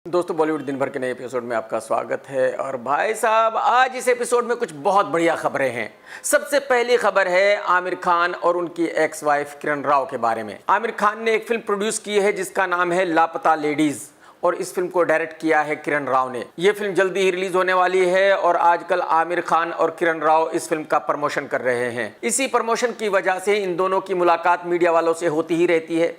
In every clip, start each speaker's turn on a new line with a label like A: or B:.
A: दोस्तों बॉलीवुड दिन भर के नए एपिसोड में आपका स्वागत है। और भाई साहब, आज इस एपिसोड में कुछ बहुत बढ़िया खबरें हैं। सबसे पहली खबर है आमिर खान और उनकी एक्स वाइफ किरण राव के बारे में। आमिर खान ने एक फिल्म प्रोड्यूस की है जिसका नाम है लापता लेडीज, और इस फिल्म को डायरेक्ट किया है किरण राव ने। यह फिल्म जल्दी ही रिलीज होने वाली है और आजकल आमिर खान और किरण राव इस फिल्म का प्रमोशन कर रहे हैं। इसी प्रमोशन की वजह से इन दोनों की मुलाकात मीडिया वालों से होती ही रहती है।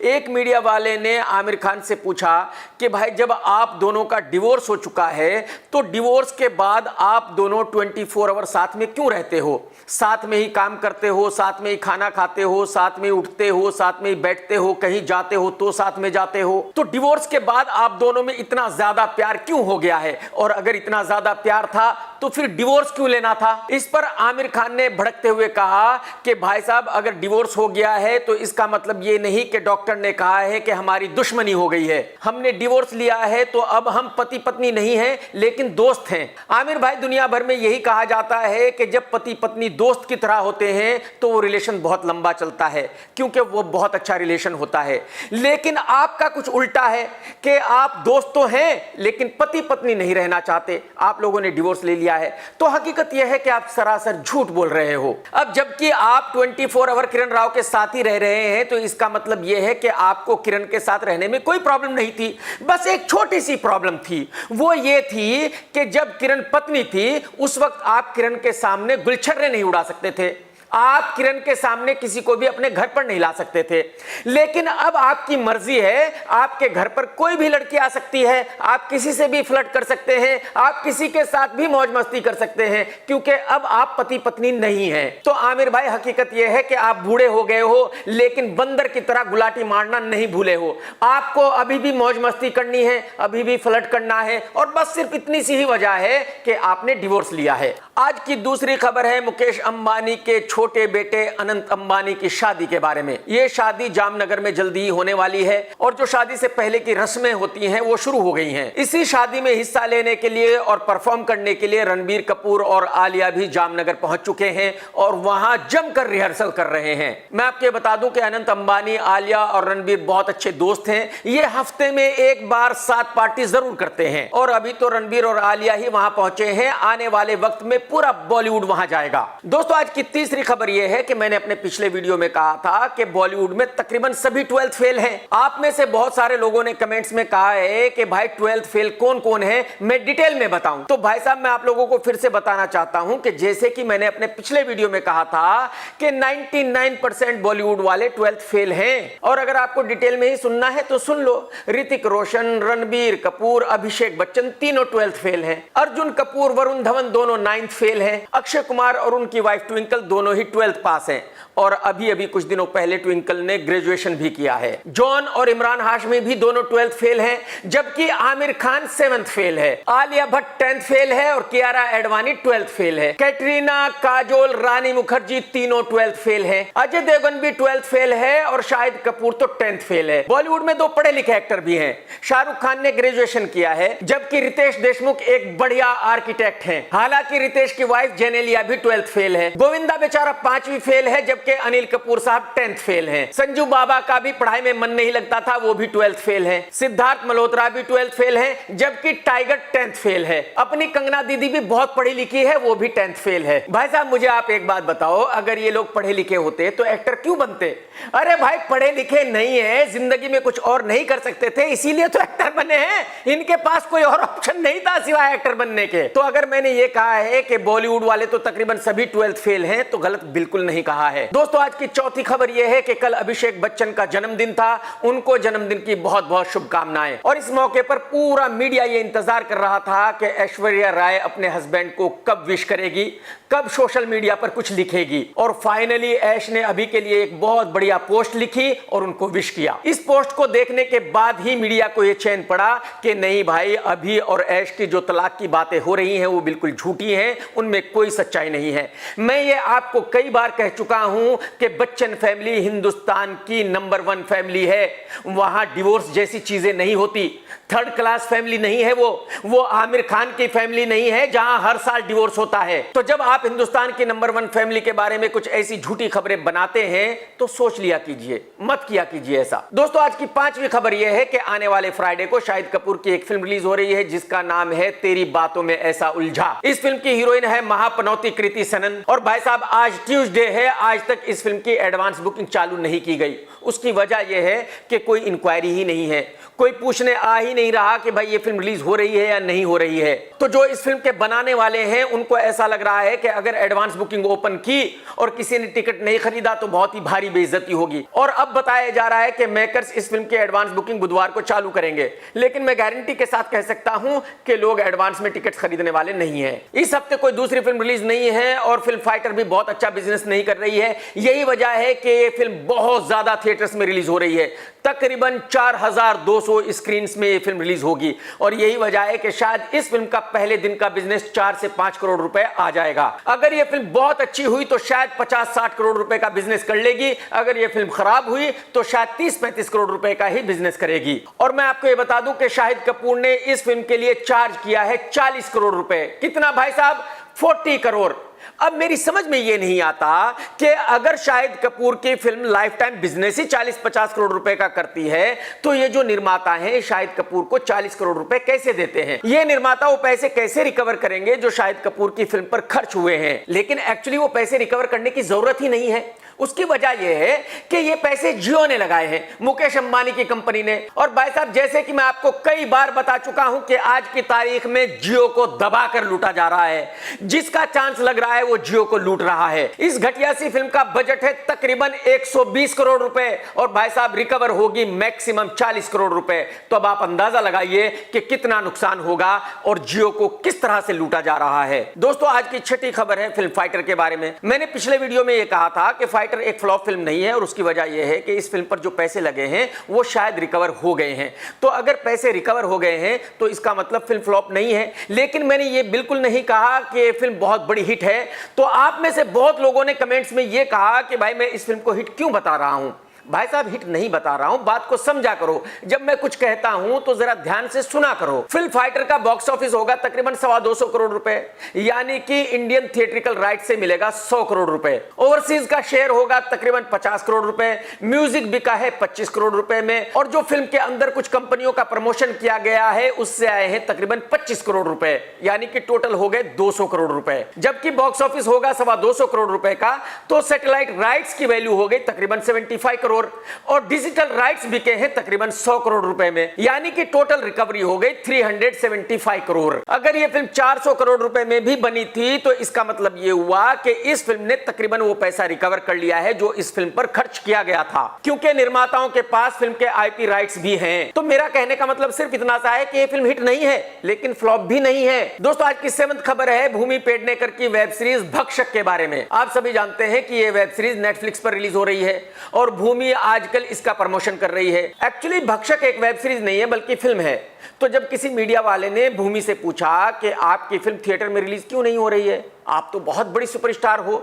A: एक मीडिया वाले ने आमिर खान से पूछा कि भाई, जब आप दोनों का डिवोर्स हो चुका है तो डिवोर्स के बाद आप दोनों 24 आवर साथ में क्यों रहते हो? साथ में ही काम करते हो, साथ में ही खाना खाते हो, साथ में ही उठते हो, साथ में ही बैठते हो, कहीं जाते हो तो साथ में जाते हो। तो डिवोर्स के बाद आप दोनों में इतना ज्यादा प्यार क्यों हो गया है? और अगर इतना ज्यादा प्यार था तो फिर डिवोर्स क्यों लेना था? इस पर आमिर खान ने भड़कते हुए कहा कि भाई साहब, अगर डिवोर्स हो गया है तो इसका मतलब ये नहीं कि डॉक्टर ने कहा है कि हमारी दुश्मनी हो गई है। हमने डिवोर्स लिया है तो अब हम पति पत्नी नहीं हैं लेकिन दोस्त हैं। आमिर भाई, दुनिया भर में यही कहा जाता है कि जब पति पत्नी दोस्त की तरह होते हैं तो वो रिलेशन बहुत लंबा चलता है, क्योंकि वो बहुत अच्छा रिलेशन होता है। लेकिन आपका कुछ उल्टा है कि आप दोस्त तो हैं लेकिन पति पत्नी नहीं रहना चाहते, आप लोगों ने डिवोर्स ले लिया है। तो हकीकत यह है कि आप सरासर झूठ बोल रहे हो। अब जबकि आप 24 आवर किरण राव के साथ ही रह रहे हैं तो इसका मतलब यह है कि आपको किरण के साथ रहने में कोई प्रॉब्लम नहीं थी। बस एक छोटी सी प्रॉब्लम थी, वो ये थी कि जब किरण पत्नी थी उस वक्त आप किरण के सामने गुलछर्रे नहीं उड़ा सकते थे, आप किरण के सामने किसी को भी अपने घर पर नहीं ला सकते थे। लेकिन अब आपकी मर्जी है, आपके घर पर कोई भी लड़की आ सकती है, आप किसी से भी फ्लर्ट कर सकते हैं, आप किसी के साथ भी मौज मस्ती कर सकते हैं, क्योंकि अब आप पति पत्नी नहीं हैं। तो आमिर भाई, हकीकत यह है कि आप बूढ़े हो गए हो लेकिन बंदर की तरह गुलाटी मारना नहीं भूले हो। आपको अभी भी मौज मस्ती करनी है, अभी भी फ्लर्ट करना है, और बस सिर्फ इतनी सी ही वजह है कि आपने डिवोर्स लिया है। आज की दूसरी खबर है मुकेश अंबानी के छोटे बेटे अनंत अंबानी की शादी के बारे में। यह शादी जामनगर में जल्दी ही होने वाली है और जो शादी से पहले की रस्में होती हैं वो शुरू हो गई हैं। इसी शादी में हिस्सा लेने के लिए और परफॉर्म करने के लिए रणबीर कपूर और आलिया भी जामनगर पहुंच चुके हैं और वहां जमकर रिहर्सल कर रहे हैं। मैं आपको बता दूं कि अनंत अंबानी, आलिया और रणबीर बहुत अच्छे दोस्त हैं। ये हफ्ते में एक बार साथ पार्टी जरूर करते हैं और अभी तो रणबीर और आलिया ही वहां पहुंचे हैं। आने वाले वक्त में पूरा बॉलीवुड वहां जाएगा। दोस्तों, आज की तीसरी खबर यह है कि मैंने अपने पिछले वीडियो में कहा था कि बॉलीवुड में तकरीबन सभी 12th फेल हैं। आप में से बहुत सारे लोगों ने कमेंट्स में कहा है कि भाई 12th फेल कौन कौन है, मैं डिटेल में बताऊं। तो भाई साहब, मैं आप लोगों को फिर से बताना चाहता हूं कि जैसे कि मैंने अपने पिछले वीडियो में कहा था कि 99% बॉलीवुड वाले 12th फेल हैं। और अगर आपको डिटेल में ही सुनना है तो सुन लो। ऋतिक रोशन, रणबीर कपूर, अभिषेक बच्चन तीनों 12th फेल हैं। अर्जुन कपूर, वरुण धवन दोनों 9th फेल हैं। अक्षय कुमार और उनकी वाइफ ट्विंकल दोनों ही 12th पास हैं और अभी अभी कुछ दिनों पहले ट्विंकल ने ग्रेजुएशन भी किया है। जॉन और इमरान हाशमी भी दोनों 12th फेल हैं, जबकि आमिर खान 7th फेल है। आलिया भट्ट 10th फेल है और कियारा एडवानी 12th फेल है। कैटरीना, काजोल, रानी मुखर्जी तीनों 12th फेल है। अजय देवगन भी 12th फेल है और शाहिद कपूर तो 10th फेल है। बॉलीवुड में दो पढ़े लिखे एक्टर भी हैं। शाहरुख खान ने ग्रेजुएशन किया है, जबकि रितेश देशमुख एक बढ़िया आर्किटेक्ट हैं। हालांकि रितेश की वाइफ जेनेलिया भी 12th फेल है। गोविंदा बेचारा 5वीं फेल है, जबकि अनिल कपूर साहब 10th फेल हैं। संजू बाबा का भी पढ़ाई में मन नहीं लगता था, वो भी 12th फेल है। सिद्धार्थ मल्होत्रा भी 12th फेल है, जबकि टाइगर 10th फेल है। अपनी कंगना दीदी भी बहुत पढ़ी लिखी है, वो भी 10th फेल है। भाई साहब, मुझे आप एक बात बताओ, अगर ये लोग पढ़े लिखे होते तो एक्टर क्यों बनते? अरे भाई, पढ़े लिखे नहीं है, जिंदगी में कुछ और नहीं कर सकते थे, इसीलिए तो एक्टर बने हैं। इनके पास कोई और ऑप्शन नहीं था सिवाय एक्टर बनने के। तो अगर मैंने ये कहा है कि बॉलीवुड वाले तो तकरीबन सभी 12th फेल हैं तो गलत बिल्कुल नहीं कहा है। दोस्तों, आज की चौथी खबर यह है कि कल अभिषेक बच्चन का जन्मदिन था। उनको जन्मदिन की बहुत बहुत शुभकामनाएं। और इस मौके पर पूरा मीडिया ये इंतजार कर रहा था कि ऐश्वर्या राय अपने हस्बैंड को कब विश करेगी, कब सोशल मीडिया पर कुछ लिखेगी। और फाइनली ऐश ने अभी के लिए एक बहुत बढ़िया पोस्ट लिखी और उनको विश किया। इस पोस्ट को देखने के बाद ही मीडिया को यह चैन पड़ा कि नहीं भाई, अभी और ऐश की जो तलाक की बातें हो रही हैं वो बिल्कुल झूठी हैं उनमें कोई सच्चाई नहीं है। मैं ये आपको कई बार कह चुका हूं कि बच्चन फैमिली हिंदुस्तान की नंबर 1 फैमिली है। वहां डिवोर्स जैसी चीजें नहीं होती। थर्ड क्लास फैमिली नहीं है वो आमिर खान की फैमिली नहीं है जहां हर साल डिवोर्स होता है। तो जब आप हिंदुस्तान की नंबर 1 फैमिली के बारे में कुछ ऐसी झूठी खबरें बनाते हैं तो सोच लिया कीजिए, मत किया कीजिए ऐसा। दोस्तों, आज की 5वीं खबर यह है कि आने वाले फ्राइडे को शाहिद कपूर की एक फिल्म रिलीज हो रही है जिसका नाम है तेरी बातों में ऐसा उलझा। इस फिल्म की हीरोइन है महापनौती कृति सनन। और भाई साहब, आज ट्यूसडे है, आज तक इस फिल्म की एडवांस बुकिंग चालू नहीं की गई। उसकी वजह यह है कि कोई इंक्वायरी ही नहीं है, कोई पूछने आ ही नहीं रहा कि भाई ये फिल्म रिलीज हो रही है या नहीं हो रही है। तो जो इस फिल्म के बनाने वाले हैं उनको ऐसा लग रहा है कि अगर एडवांस बुकिंग ओपन की और किसी ने टिकट नहीं खरीदा तो बहुत ही भारी बेइज्जती होगी। और अब बताया जा रहा है कि मेकर्स इस फिल्म की एडवांस बुकिंग बुधवार को चालू करेंगे, लेकिन मैं गारंटी के साथ कह सकता हूं कि लोग एडवांस में टिकट खरीदने वाले नहीं है। इस हफ्ते कोई दूसरी फिल्म रिलीज नहीं है और फिल्म फाइटर भी बहुत अच्छा बिजनेस नहीं कर रही है। यही वजह है कि ये फिल्म बहुत ज्यादा थिएटर्स में रिलीज हो रही है। तकरीबन 4200 स्क्रीन्स में ये फिल्म रिलीज होगी और यही वजह है कि शायद इस फिल्म का पहले दिन का बिजनेस 4 से 5 करोड़ रुपए आ जाएगा। अगर ये फिल्म बहुत अच्छी हुई तो शायद 50-60 करोड़ रुपए का बिजनेस कर लेगी। अगर ये फिल्म खराब हुई तो शायद 30-35 करोड़ रुपए का ही बिजनेस करेगी। और मैं आपको ये बता दूं कि शाहिद कपूर ने इस फिल्म के लिए चार्ज किया है 40 करोड़ रुपए। कितना भाई साहब? 40 करोड़। अब मेरी समझ में यह नहीं आता कि अगर शाहिद कपूर की फिल्म लाइफ टाइम बिजनेस ही 40-50 करोड़ रुपए का करती है तो ये जो निर्माता हैं शाहिद कपूर को 40 करोड़ रुपए कैसे देते हैं? ये निर्माता वो पैसे कैसे रिकवर करेंगे जो शाहिद कपूर की फिल्म पर खर्च हुए हैं? लेकिन एक्चुअली वो पैसे रिकवर करने की जरूरत ही नहीं है। उसकी वजह यह है कि ये पैसे जियो ने लगाए हैं, मुकेश अंबानी की कंपनी ने। और भाई साहब, जैसे कि मैं आपको कई बार बता चुका हूं कि आज की तारीख में जियो को दबाकर लूटा जा रहा है। जिसका चांस लग रहा है वो जियो को लूट रहा है। इस घटिया सी फिल्म का बजट है तकरीबन 120 करोड़ रुपए और भाई साहब रिकवर होगी मैक्सिमम 40 करोड़ रुपए। तो अब आप अंदाजा लगाइए कि कितना नुकसान होगा और जियो को किस तरह से लूटा जा रहा है। दोस्तों, आज की 6ठी खबर है फिल्म फाइटर के बारे में। मैंने पिछले वीडियो में यह कहा था कि फाइटर एक फ्लॉप फिल्म नहीं है और उसकी वजह यह है कि इस फिल्म पर जो पैसे लगे हैं वो शायद रिकवर हो गए हैं। तो अगर पैसे रिकवर हो गए हैं तो इसका मतलब फिल्म फ्लॉप नहीं है। लेकिन मैंने ये बिल्कुल नहीं कहा कि ये फिल्म बहुत बड़ी हिट है। तो आप में से बहुत लोगों ने कमेंट्स में यह कहा कि भाई मैं इस फिल्म को हिट क्यों बता रहा हूं। भाई साहब, हिट नहीं बता रहा हूं, बात को समझा करो। जब मैं कुछ कहता हूं तो जरा ध्यान से सुना करो। फिल्म फाइटर का बॉक्स ऑफिस होगा तकरीबन 225 करोड़ रुपए, यानी कि इंडियन थिएट्रिकल राइट से मिलेगा 100 करोड़ रुपए। ओवरसीज का शेयर होगा तकरीबन 50 करोड़ रुपए। म्यूजिक बिका है 25 करोड़ रुपए में और जो फिल्म के अंदर कुछ कंपनियों का प्रमोशन किया गया है उससे आए हैं तकरीबन 25 करोड़ रुपए, यानी कि टोटल हो गए 200 करोड़ रुपए। जबकि बॉक्स ऑफिस होगा 225 करोड़ रुपए का तो सैटेलाइट राइट्स की वैल्यू हो गई तकरीबन 75 करोड़ और डिजिटल राइट्स बिके हैं तकरीबन 100 करोड़ रुपए में, यानी कि टोटल रिकवरी हो गई 375 करोड़। अगर यह फिल्म 400 करोड़ रुपए में भी बनी थी तो इसका मतलब यह हुआ कि इस फिल्म ने तकरीबन वो पैसा रिकवर कर लिया है जो इस फिल्म पर खर्च किया गया था, क्योंकि निर्माताओं के पास फिल्म के आईपी राइट्स भी हैं। तो मेरा कहने का मतलब सिर्फ इतना सा है कि यह फिल्म हिट नहीं है लेकिन फ्लॉप भी नहीं है। दोस्तों, आज की 7th खबर है भूमि पेडनेकर की वेब सीरीज भक्षक के बारे में। आप सभी जानते हैं कि यह वेब सीरीज नेटफ्लिक्स पर रिलीज हो रही है और भूमि आजकल इसका प्रमोशन कर रही है। एक्चुअली भक्षक एक वेब सीरीज नहीं है बल्कि फिल्म है। तो जब किसी मीडिया वाले ने भूमि से पूछा कि आपकी फिल्म थिएटर में रिलीज क्यों नहीं हो रही है, आप तो बहुत बड़ी सुपरस्टार हो,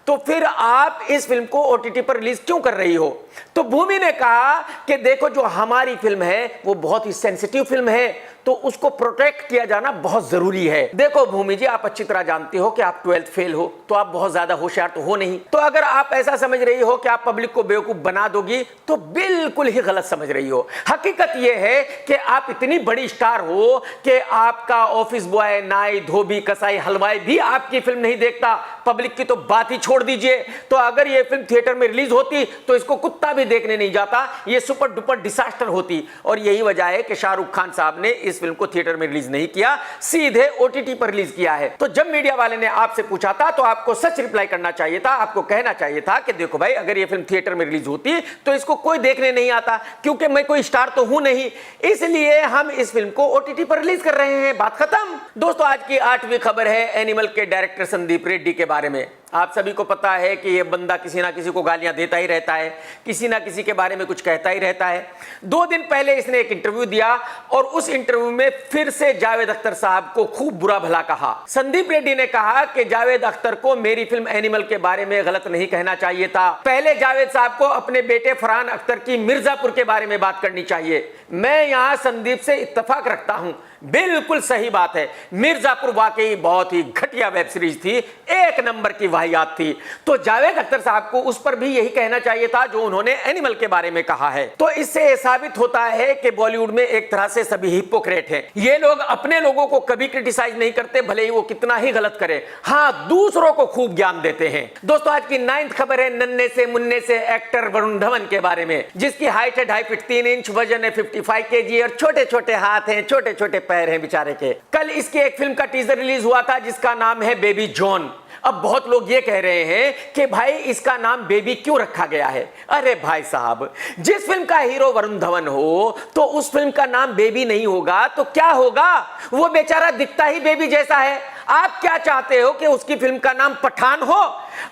A: तो फिर आप इस फिल्म को ओटीटी पर रिलीज क्यों कर रही हो? तो भूमि ने कहा कि देखो, जो हमारी फिल्म है वो बहुत ही सेंसिटिव फिल्म है तो उसको प्रोटेक्ट किया जाना बहुत जरूरी है। देखो भूमि जी, आप अच्छी तरह जानते हो कि आप 12th फेल हो, तो आप बहुत ज्यादा होशियार तो हो नहीं। तो अगर आप ऐसा समझ रही हो कि आप पब्लिक को बेवकूफ बना दोगी तो बिल्कुल ही गलत समझ रही हो। हकीकत यह है कि आप इतनी बड़ी स्टार हो कि आपका ऑफिस बॉय, नाई, धोबी, कसाई, हलवाई भी आपकी फिल्म नहीं देखता। पब्लिक की तो बात ही छोड़ दीजिए। तो अगर यह फिल्म थिएटर में रिलीज होती तो इसको कुत्ता भी देखने नहीं जाता, यह सुपर डुपर डिसास्टर होती। और यही वजह है कि शाहरुख खान साहब ने इस फिल्म को थिएटर में रिलीज नहीं किया, सीधे ओटीटी पर रिलीज किया है। तो जब मीडिया वाले ने आपसे पूछा था तो आपको सच रिप्लाई करना चाहिए था। आपको कहना चाहिए था कि देखो भाई, अगर यह फिल्म थिएटर में रिलीज होती तो इसको कोई देखने नहीं आता, क्योंकि मैं कोई स्टार तो हूं नहीं, इसलिए हम इस फिल्म को ओटीटी पर रिलीज कर रहे हैं। बात खत्म। दोस्तों, आज की 8वीं खबर है एनिमल के डायरेक्टर संदीप रेड्डी के बारे में। आप सभी को पता है कि ये बंदा किसी ना किसी को गालियां देता ही रहता है, किसी ना किसी के बारे में कुछ कहता ही रहता है। 2 दिन पहले इसने एक इंटरव्यू दिया और उस इंटरव्यू में फिर से जावेद अख्तर साहब को खूब बुरा भला कहा। संदीप रेड्डी ने कहा कि जावेद अख्तर को मेरी फिल्म एनिमल के बारे में गलत नहीं कहना चाहिए था। पहले जावेद साहब को अपने बेटे फरहान अख्तर की मिर्जापुर के बारे में बात करनी चाहिए। मैं यहां संदीप से इत्तेफाक रखता हूं, बिल्कुल सही बात है। मिर्जापुर वाकई बहुत ही घटिया वेब सीरीज थी, 1 नंबर की वाहियात थी। तो जावेद अख्तर साहब को उस पर भी यही कहना चाहिए था जो उन्होंने एनिमल के बारे में कहा है। तो इससे साबित होता है कि बॉलीवुड में एक तरह से सभी हिपोक्रेट हैं। ये लोग अपने लोगों को कभी क्रिटिसाइज नहीं करते, भले ही वो कितना ही गलत करे, हाँ दूसरों को खूब ज्ञान देते हैं। दोस्तों आज की 9th खबर है नन्हे से मुन्ने से एक्टर वरुण धवन के बारे में, जिसकी हाइट है 2.5 फीट 3 इंच, वजन है 55 kg और छोटे छोटे हाथ हैं, छोटे छोटे पैर हैं बेचारे के। कल इसकी एक फिल्म का टीजर रिलीज हुआ था जिसका नाम है बेबी जॉन। अब बहुत लोग ये कह रहे हैं कि भाई इसका नाम बेबी क्यों रखा गया है। अरे भाई साहब, जिस फिल्म का हीरो वरुण धवन हो तो उस फिल्म का नाम बेबी नहीं होगा तो क्या होगा? वो बेचारा दिखता ही बेबी जैसा है। आप क्या चाहते हो कि उसकी फिल्म का नाम पठान हो?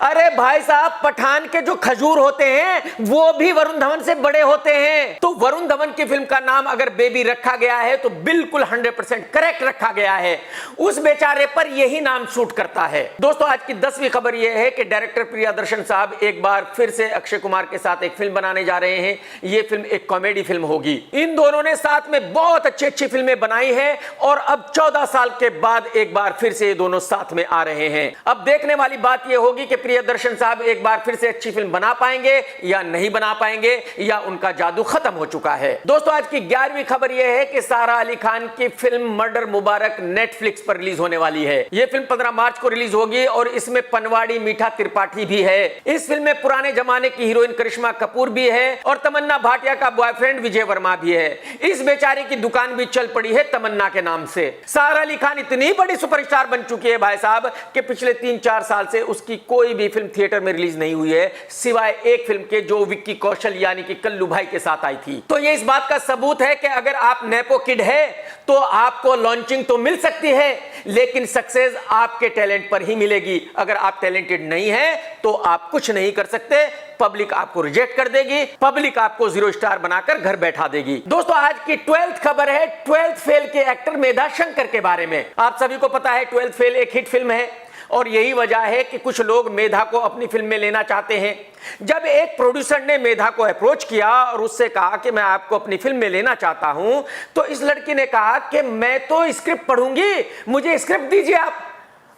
A: अरे भाई साहब, पठान के जो खजूर होते हैं वो भी वरुण धवन से बड़े होते हैं। तो वरुण धवन की फिल्म का नाम अगर बेबी रखा गया है तो बिल्कुल 100% करेक्ट रखा गया है। उस बेचारे पर यही नाम सूट करता है। दोस्तों आज की 10वीं खबर यह है कि डायरेक्टर प्रियदर्शन साहब एक बार फिर से अक्षय कुमार के साथ एक फिल्म बनाने जा रहे हैं। यह फिल्म एक कॉमेडी फिल्म होगी। इन दोनों ने साथ में बहुत अच्छी फिल्में बनाई है और अब 14 साल के बाद एक बार फिर से ये दोनों साथ में आ रहे हैं। अब देखने वाली बात यह होगी कि प्रियदर्शन साहब एक बार फिर से अच्छी फिल्म बना पाएंगे या नहीं बना पाएंगे, या उनका जादू खत्म हो चुका है। दोस्तों आज की 11वीं खबर यह है कि सारा अली खान की फिल्म मर्डर मुबारक नेटफ्लिक्स पर रिलीज होने वाली है। यह फिल्म 15 मार्च को रिलीज होगी और इसमें पनवाड़ी मीठा त्रिपाठी भी है। इस फिल्म में पुराने जमाने की हीरोइन करिश्मा कपूर भी है और तमन्ना भाटिया का बॉयफ्रेंड विजय वर्मा भी है। इस बेचारी की दुकान भी चल पड़ी है तमन्ना के नाम से। सारा अली खान इतनी बड़ी सुपरस्टार बन चुकी है भाई साहब कि पिछले 3-4 साल से उसकी कोई भी फिल्म थिएटर में रिलीज नहीं हुई है, सिवाय एक फिल्म के जो विक्की कौशल यानी कि कल्लू भाई के साथ आई थी। तो ये इस बात का सबूत है कि अगर आप नेपो किड है तो आपको लॉन्चिंग तो मिल सकती है, लेकिन सक्सेस आपके टैलेंट पर ही मिलेगी। अगर आप टैलेंटेड नहीं है तो आप कुछ नहीं कर सकते। पब्लिक आपको रिजेक्ट कर देगी, पब्लिक आपको 0 स्टार बनाकर घर बैठा देगी। दोस्तों आज की 12th खबर है 12th फेल के एक्टर मेधा शंकर के बारे में। आप सभी को पता है 12th फेल एक हिट फिल्म है और यही वजह है कि कुछ लोग मेधा को अपनी फिल्म में लेना चाहते हैं। जब एक प्रोड्यूसर ने मेधा को अप्रोच किया और उससे कहा कि मैं आपको अपनी फिल्म में लेना चाहता हूं, तो इस लड़की ने कहा कि मैं तो स्क्रिप्ट पढ़ूंगी, मुझे स्क्रिप्ट दीजिए आप।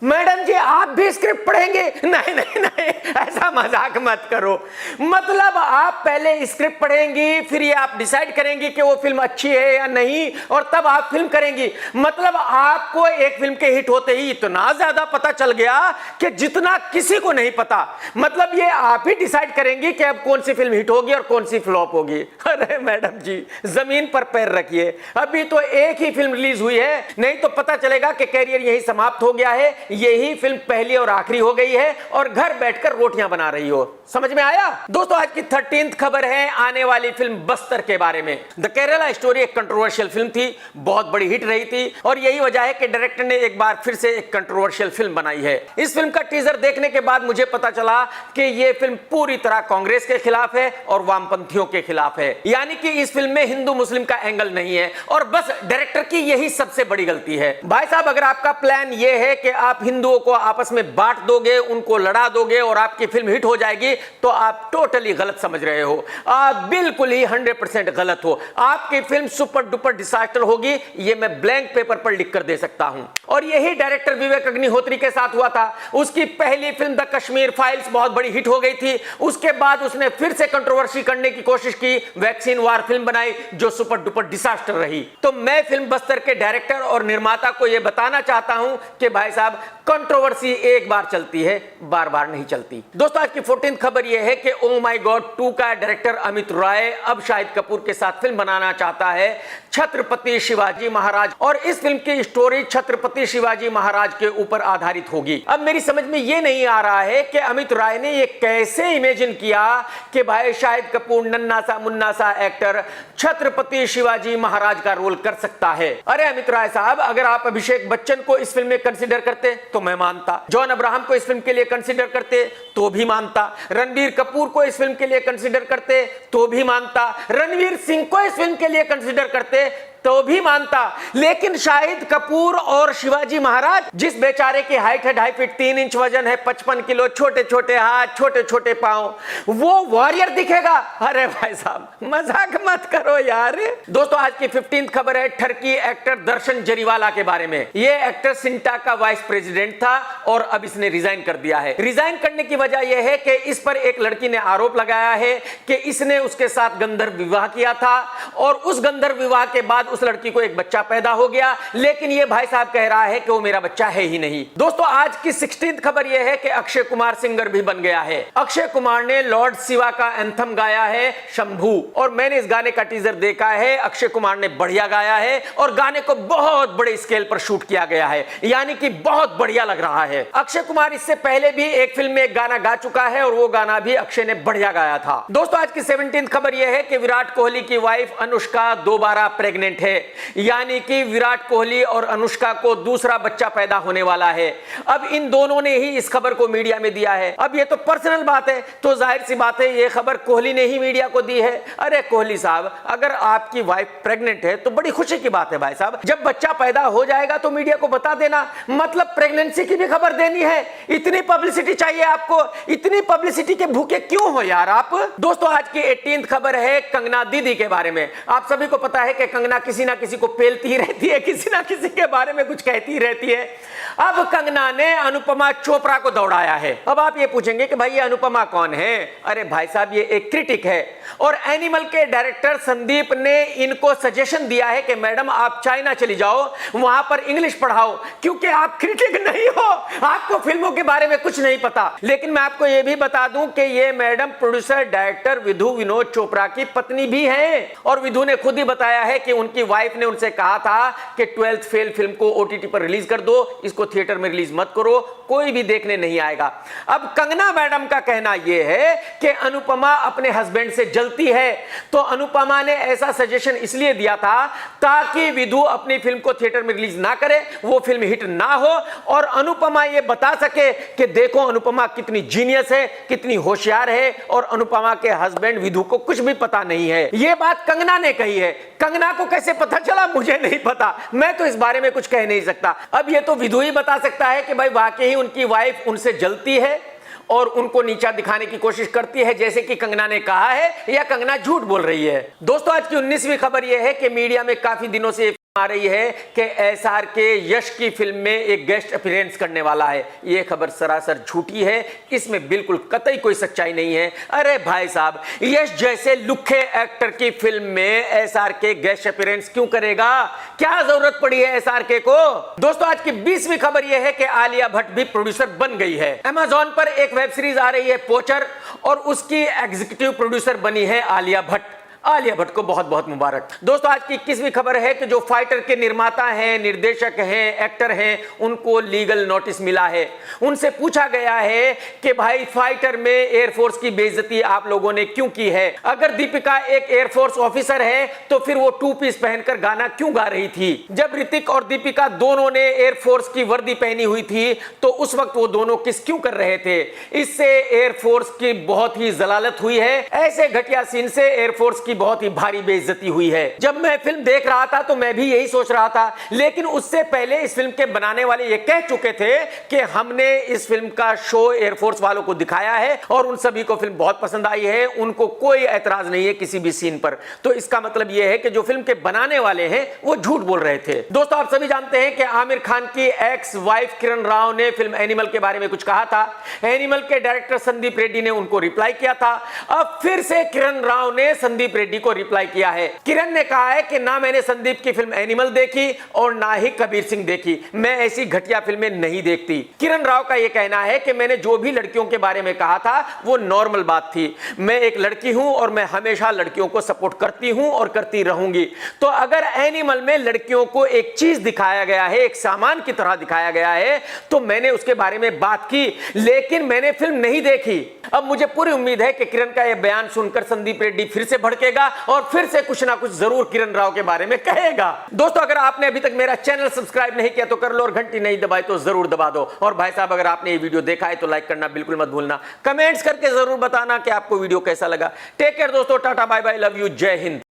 A: मैडम जी आप भी स्क्रिप्ट पढ़ेंगे? नहीं नहीं नहीं, ऐसा मजाक मत करो। मतलब आप पहले स्क्रिप्ट पढ़ेंगी, फिर ये आप डिसाइड करेंगी कि वो फिल्म अच्छी है या नहीं, और तब आप फिल्म करेंगी। मतलब आपको एक फिल्म के हिट होते ही इतना ज्यादा पता चल गया कि जितना किसी को नहीं पता। मतलब ये आप ही डिसाइड करेंगी कि अब कौन सी फिल्म हिट होगी और कौन सी फ्लॉप होगी। अरे मैडम जी जमीन पर पैर रखिए, अभी तो एक ही फिल्म रिलीज हुई है, नहीं तो पता चलेगा कि कैरियर यही समाप्त हो गया है, यही फिल्म पहली और आखिरी हो गई है और घर बैठकर रोटियां बना रही हो। समझ में आया? दोस्तों आज की 13th खबर है आने वाली फिल्म बस्तर के बारे में। द केरला स्टोरी एक कंट्रोवर्शियल फिल्म थी, बहुत बड़ी हिट रही थी और यही वजह है कि डायरेक्टर ने एक बार फिर से एक कंट्रोवर्शियल फिल्म बनाई है। इस फिल्म का टीजर देखने के बाद मुझे पता चला कि यह फिल्म पूरी तरह कांग्रेस के खिलाफ है और वामपंथियों के खिलाफ है। यानी कि इस फिल्म में हिंदू मुस्लिम का एंगल नहीं है और बस डायरेक्टर की यही सबसे बड़ी गलती है। भाई साहब अगर आपका प्लान यह है कि आप हिंदुओं को आपस में बांट दोगे, उनको लड़ा दोगे और आपकी फिल्म हिट हो जाएगी, तो आप टोटली गलत समझ रहे हो। आप बिल्कुल ही 100% गलत हो। आपकी फिल्म सुपर डुपर डिजास्टर होगी, ये मैं ब्लैंक पेपर पर लिख कर दे सकता हूं। और यही डायरेक्टर विवेक अग्निहोत्री के साथ हुआ था। उसकी पहली फिल्म द कश्मीर फाइल्स बहुत बड़ी हिट हो गई थी, उसके बाद उसने फिर से कंट्रोवर्सी करने की कोशिश की, वैक्सीन वार फिल्म बनाई जो सुपर डुपर डिजास्टर रही। तो मैं फिल्म बस्तर के डायरेक्टर और निर्माता को यह बताना चाहता हूं कि भाई साहब कंट्रोवर्सी एक बार चलती है, बार बार नहीं चलती। दोस्तों आज की 14th खबर यह है कि ओ माय गॉड 2 का डायरेक्टर अमित रॉय अब शाहिद कपूर के साथ फिल्म बनाना चाहता है छत्रपति शिवाजी महाराज, और इस फिल्म की स्टोरी छत्रपति शिवाजी महाराज के ऊपर आधारित होगी। अब मेरी समझ में यह नहीं आ रहा है कि अमित रॉय ने यह कैसे इमेजिन किया कि भाई शाहिद कपूर नन्ना सा मुन्ना सा एक्टर छत्रपति शिवाजी महाराज का रोल कर सकता है। अरे अमित रॉय साहब, अगर आप अभिषेक बच्चन को इस फिल्म में कंसीडर करते तो मैं मानता, जॉन अब्राहम को इस फिल्म के लिए कंसीडर करते तो भी मानता, रणबीर कपूर को इस फिल्म के लिए कंसीडर करते तो भी मानता, रणवीर सिंह को इस फिल्म के लिए कंसीडर करते तो भी मानता, लेकिन शाहिद कपूर और शिवाजी महाराज, जिस बेचारे की हाइट है 2.5 फीट 3 इंच, वजन है 55 किलो, छोटे छोटे हाथ, छोटे छोटे पांव, वो वॉरियर दिखेगा। अरे भाई साहब, मजाक मत करो यार। दोस्तों, आज की 15th खबर है ठरकी एक्टर दर्शन जरीवाला के बारे में। ये एक्टर सिंटा का वाइस प्रेसिडेंट था और अब इसने रिजाइन कर दिया है। रिजाइन करने की वजह यह है कि इस पर एक लड़की ने आरोप लगाया है कि इसने उसके साथ गंधर्व विवाह किया था और उस गंधर्व विवाह के बाद उस लड़की को एक बच्चा पैदा हो गया, लेकिन ये भाई साहब कह रहा है कि वो मेरा बच्चा है ही नहीं। दोस्तों, आज की 16th खबर यह है कि अक्षय कुमार सिंगर भी बन गया है। अक्षय कुमार ने लॉर्ड शिवा का एंथम गाया है शंभू, और मैंने इस गाने का टीजर देखा है। अक्षय कुमार ने बढ़िया गाया है और गाने को बहुत बड़े स्केल पर शूट किया गया है, यानी कि बहुत बढ़िया लग रहा है। अक्षय कुमार इससे पहले भी एक फिल्म में एक गाना गा चुका है और वो गाना भी अक्षय ने बढ़िया गाया था। दोस्तों, आज की 17th खबर यह है कि विराट कोहली की वाइफ अनुष्का दोबारा प्रेग्नेंट है, यानी कि विराट कोहली और अनुष्का को दूसरा बच्चा पैदा होने वाला है। अब इन दोनों ने ही इस खबर को मीडिया में दिया है। अब ये तो पर्सनल बात है, तो जाहिर सी बात है ये खबर कोहली ने ही मीडिया को दी है। अरे कोहली साहब, अगर आपकी वाइफ प्रेग्नेंट है तो बड़ी खुशी की बात है भाई साहब। जब बच्चा पैदा हो जाएगा तो मीडिया को बता देना, मतलब प्रेगनेंसी की भी खबर देनी है। इतनी पब्लिसिटी चाहिए आपको, इतनी पब्लिसिटी के भूखे क्यों हो यार आप। दोस्तों, आज की 18th खबर है कंगना दीदी के बारे में। आप सभी को पता है कि कंगना किसी ना किसी को पेलती रहती है, किसी ना किसी के बारे में कुछ कहती रहती है। अब कंगना ने अनुपमा चोपड़ा को दौड़ाया है। अब आप ये पूछेंगे कि भाई ये अनुपमा कौन है। अरे भाई साहब, ये एक क्रिटिक है और एनिमल के डायरेक्टर संदीप ने इनको सजेशन दिया है कि मैडम आप चाइना चली जाओ, वहां पर इंग्लिश पढ़ाओ, क्योंकि आप क्रिटिक नहीं हो, आपको फिल्मों के बारे में कुछ नहीं पता। लेकिन मैं आपको यह भी बता दूं कि ये madam producer director Vidhu Vinod Chopra की पत्नी भी है, और विधु ने खुद ही बताया है कि उनकी वाइफ ने उनसे कहा था कि 12th फेल फिल्म को OTT पर रिलीज कर दो, इसको थिएटर में रिलीज मत करो, कोई भी देखने नहीं आएगा। अब कंगना मैडम का कहना यह है कि अनुपमा अपने हस्बैंड से जलती है, तो अनुपमा ने ऐसा सजेशन इसलिए दिया था ताकि विधु अपनी फिल्म को थिएटर में रिलीज ना करे, वो फिल्म हिट ना हो, और अनुपमा ये बता सके कि देखो अनुपमा कितनी जीनियस है, कितनी होशियार है, और अनुपमा के हस्बैंड विधु को कुछ भी पता नहीं है। ये बात कंगना ने कही है। कंगना को कैसे पता चला मुझे नहीं पता, मैं तो इस बारे में कुछ कह नहीं सकता। अब ये तो विधु ही बता सकता है कि भाई वाकई उनकी वाइफ उनसे जलती है और उनको नीचा दिखाने की कोशिश करती है, जैसे कि कंगना ने कहा है, या कंगना झूठ बोल रही है। दोस्तों, आज की 19वीं खबर यह है कि मीडिया में काफी दिनों से आ रही है कि SRK यश की फिल्म में एक गेस्ट अपीयरेंस करने वाला है। यह खबर सरासर झूठी है, इसमें बिल्कुल कतई कोई सच्चाई नहीं है। अरे भाई साहब, यश जैसे लुखे एक्टर की फिल्म में SRK गेस्ट अपीयरेंस क्यों करेगा? क्या जरूरत पड़ी है SRK को? दोस्तों, आज की 20वीं खबर यह है कि आलिया भट्ट भी प्रोड्यूसर बन गई है। Amazon पर एक वेब सीरीज आ रही है पोचर, और उसकी एग्जीक्यूटिव प्रोड्यूसर बनी है आलिया भट्ट। आलिया भट्ट को बहुत बहुत मुबारक। दोस्तों, आज की 21वीं खबर है कि जो फाइटर के निर्माता हैं, निर्देशक हैं, एक्टर हैं, उनको लीगल नोटिस मिला है। उनसे पूछा गया है कि भाई फाइटर में एयरफोर्स की बेइज्जती आप लोगों ने क्यों की है? अगर दीपिका एक एयरफोर्स ऑफिसर है तो फिर वो 2 पीस पहनकर गाना क्यों गा रही थी? जब ऋतिक और दीपिका दोनों ने एयरफोर्स की वर्दी पहनी हुई थी तो उस वक्त वो दोनों किस क्यों कर रहे थे? इससे एयरफोर्स की बहुत ही जलालत हुई है। ऐसे घटिया सीन से एयरफोर्स की बहुत ही भारी बेइज्जती हुई है। जब मैं फिल्म देख रहा था तो मैं भी यही सोच रहा था, लेकिन उससे पहले इस फिल्म के बनाने वाले ये कह चुके थे कि हमने इस फिल्म का शो एयरफोर्स वालों को दिखाया है और उन सभी को फिल्म बहुत पसंद आई है, उनको कोई एतराज नहीं है किसी भी सीन पर। तो इसका मतलब यह है कि जो फिल्म के बनाने वाले हैं वो झूठ बोल रहे थे। दोस्तों, आप सभी जानते हैं कि आमिर खान की एक्स वाइफ किरण राव ने फिल्म एनिमल के बारे में कुछ कहा था। एनिमल के डायरेक्टर संदीप रेड्डी ने उनको रिप्लाई किया था। अब फिर से किरण राव ने संदीप रेड्डी को रिप्लाई किया है। किरण ने कहा है कि ना मैंने संदीप की फिल्म एनिमल देखी और ना ही कबीर सिंह देखी, मैं ऐसी घटिया फिल्में नहीं देखती। किरण राव का यह कहना है कि मैंने जो भी लड़कियों के बारे में कहा था वो नॉर्मल बात थी। मैं एक लड़की हूं और मैं हमेशा लड़कियों को सपोर्ट करती हूं और करती रहूंगी। तो अगर एनिमल में लड़कियों को एक चीज दिखाया गया है, एक सामान की तरह दिखाया गया है, तो मैंने उसके बारे में बात की, लेकिन मैंने फिल्म नहीं देखी। अब मुझे पूरी उम्मीद है कि किरण का यह बयान सुनकर संदीप रेड्डी फिर से भड़केगा और फिर से कुछ ना कुछ जरूर किरण राव के बारे में कहेगा। दोस्तों, अगर आपने अभी तक मेरा चैनल सब्सक्राइब नहीं किया तो कर लो और घंटी नहीं दबाई तो जरूर दबा दो। और भाई साहब, अगर आपने ये वीडियो देखा है तो लाइक करना बिल्कुल मत भूलना। कमेंट्स करके जरूर बताना कि आपको वीडियो कैसा लगा। टेक केयर दोस्तों, tata bye bye, love you, जय हिंद।